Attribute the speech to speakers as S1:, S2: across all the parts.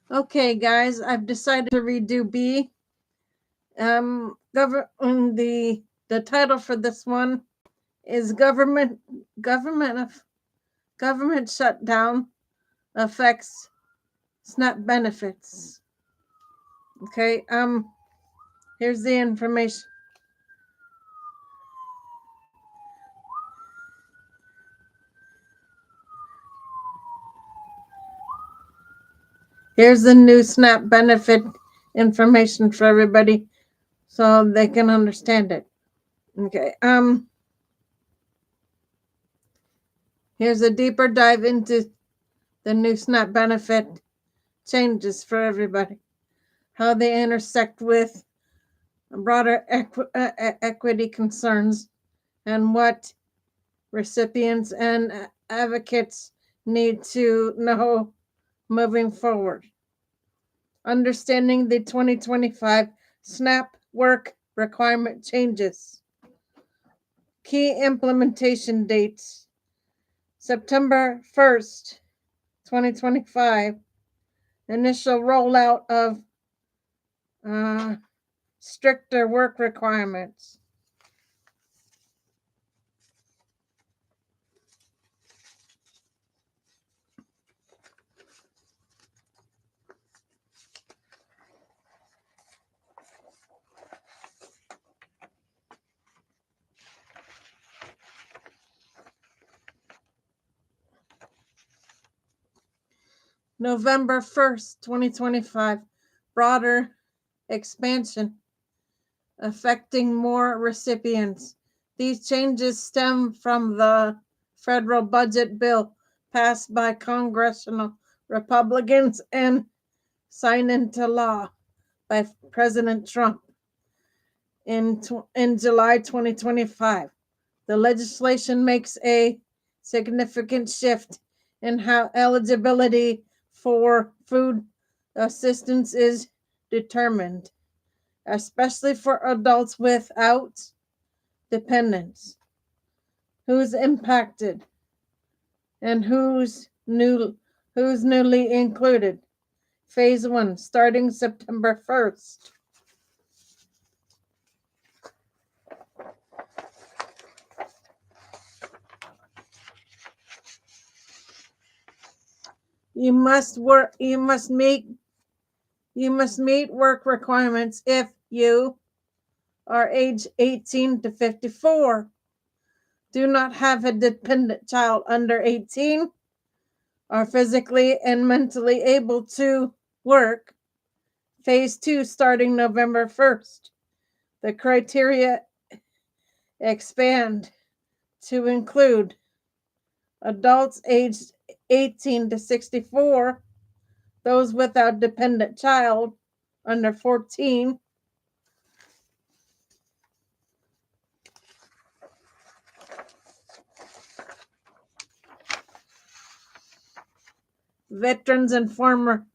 S1: Okay, guys, I've decided to redo B. The title for this one is government shutdown affects SNAP benefits. Okay, here's the information. Here's the new SNAP benefit information for everybody so they can understand it. Okay, here's a deeper dive into the new SNAP benefit changes for everybody, how they intersect with broader equity concerns, and what recipients and advocates need to know moving forward. Understanding the 2025 SNAP work requirement changes. Key implementation dates: September 1st, 2025, initial rollout of uh, stricter work requirements. November 1st, 2025, broader expansion affecting more recipients. These changes stem from the federal budget bill passed by congressional Republicans and signed into law by President Trump in July 2025. The legislation makes a significant shift in how eligibility for food assistance is determined, especially for adults without dependents. Who's impacted and who's newly included. Phase 1 starting September 1st. You must meet work requirements if you are age 18 to 54, do not have a dependent child under 18, are physically and mentally able to work. Phase 2 starting November 1st. The criteria expand to include adults aged 18 to 64, those without dependent child under 14, veterans and former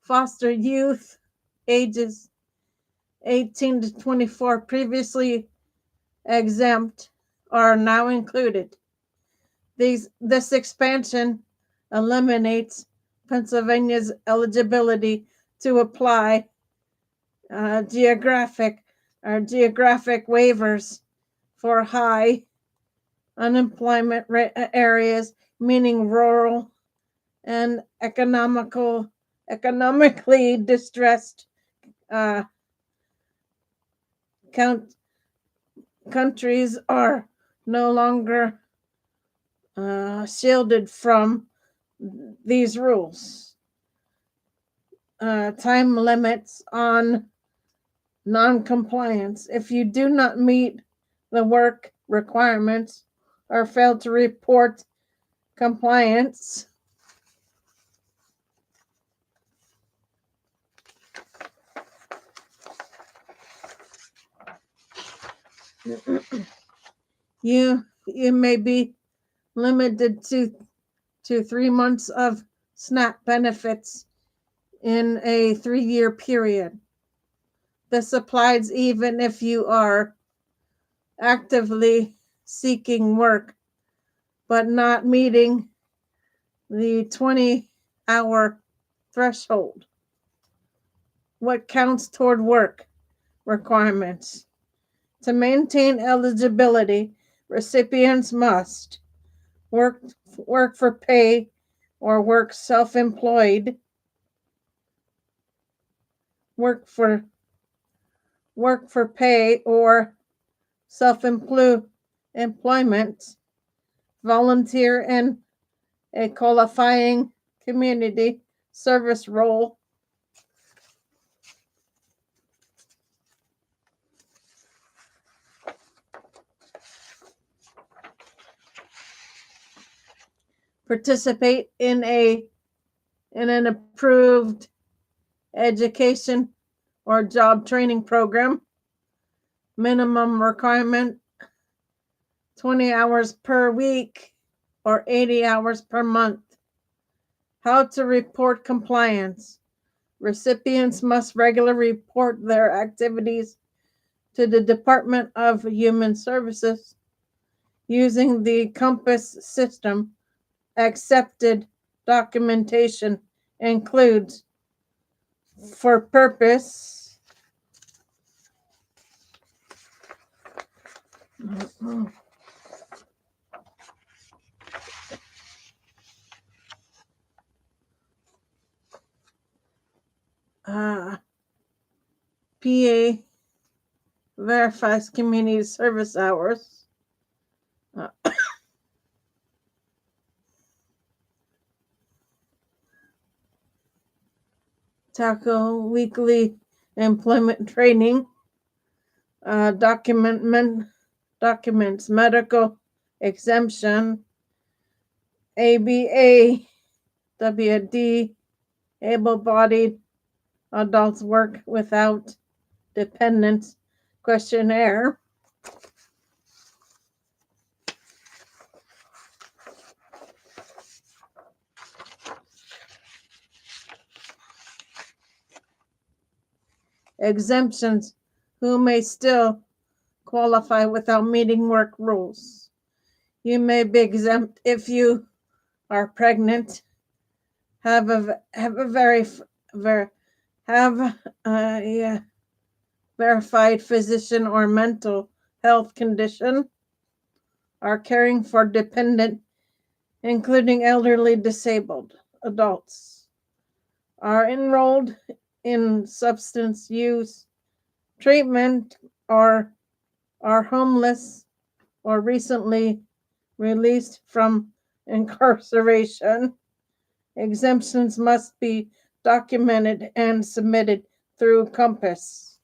S1: foster youth ages 18 to 24 previously exempt are now included. This expansion eliminates Pennsylvania's eligibility to apply geographic waivers for high unemployment areas, meaning rural and economically distressed countries are no longer shielded from these rules. Time limits on non-compliance. If you do not meet the work requirements or fail to report compliance, you may be limited to 3 months of SNAP benefits in a 3-year period. This applies even if you are actively seeking work but not meeting the 20-hour threshold. what counts toward work requirements. To maintain eligibility, recipients must work work for pay or work self-employed, work for pay or self-employment, volunteer in a qualifying community service role, participate in an approved education or job training program. Minimum requirement 20 hours per week or 80 hours per month. How to report compliance. Recipients must regularly report their activities to the Department of Human Services using the Compass system. Accepted documentation includes for purpose PA verifies community service hours. Tackle weekly employment training. Documents medical exemption. ABA WD able-bodied adults work without dependents questionnaire. Exemptions, who may still qualify without meeting work rules. You may be exempt if you are pregnant, have a verified physician or mental health condition, are caring for dependent, including elderly disabled adults, are enrolled in substance use treatment, or are homeless or recently released from incarceration. Exemptions must be documented and submitted through Compass.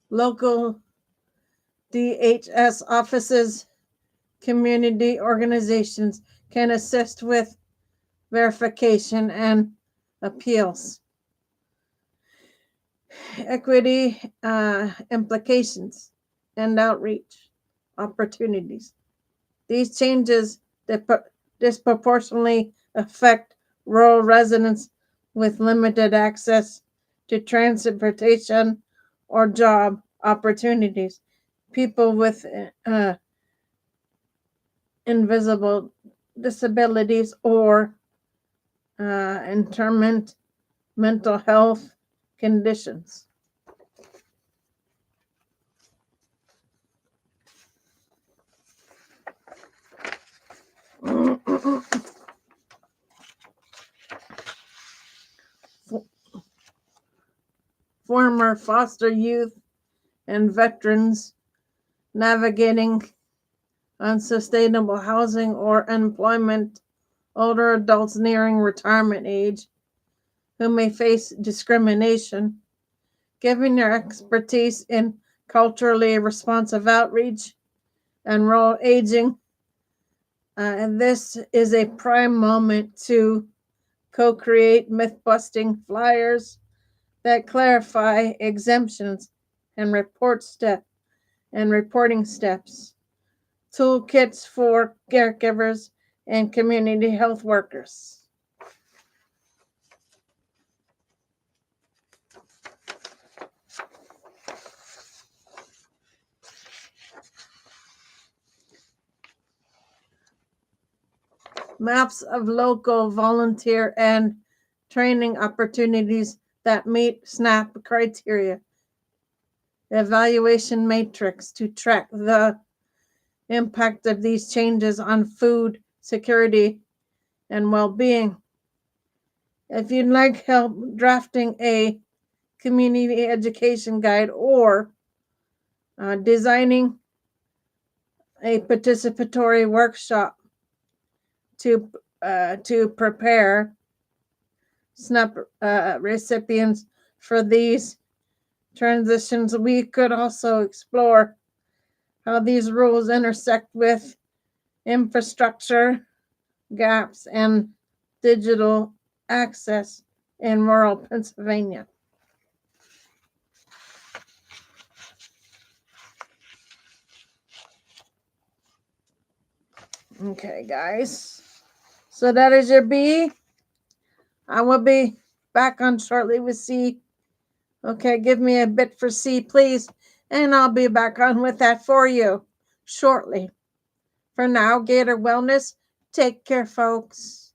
S1: Local DHS offices, community organizations can assist with verification and appeals. Equity implications and outreach opportunities. These changes disproportionately affect rural residents with limited access to transportation or job opportunities, people with invisible disabilities or intermittent mental health conditions. Former foster youth and veterans navigating unsustainable housing or employment, older adults nearing retirement age who may face discrimination, giving their expertise in culturally responsive outreach and rural aging. And this is a prime moment to co-create myth-busting flyers that clarify exemptions and reporting steps, toolkits for caregivers and community health workers. maps of local volunteer and training opportunities that meet SNAP criteria, evaluation matrix to track the impact of these changes on food security and well-being. If you'd like help drafting a community education guide or designing a participatory workshop to prepare SNAP recipients for these transitions, we could also explore how these rules intersect with infrastructure gaps and digital access in rural Pennsylvania. Okay, guys. So that is your B. I will be back on shortly with C. Okay, give me a bit for C, please. And I'll be back on with that for you shortly. For now, Gator Wellness, take care, folks.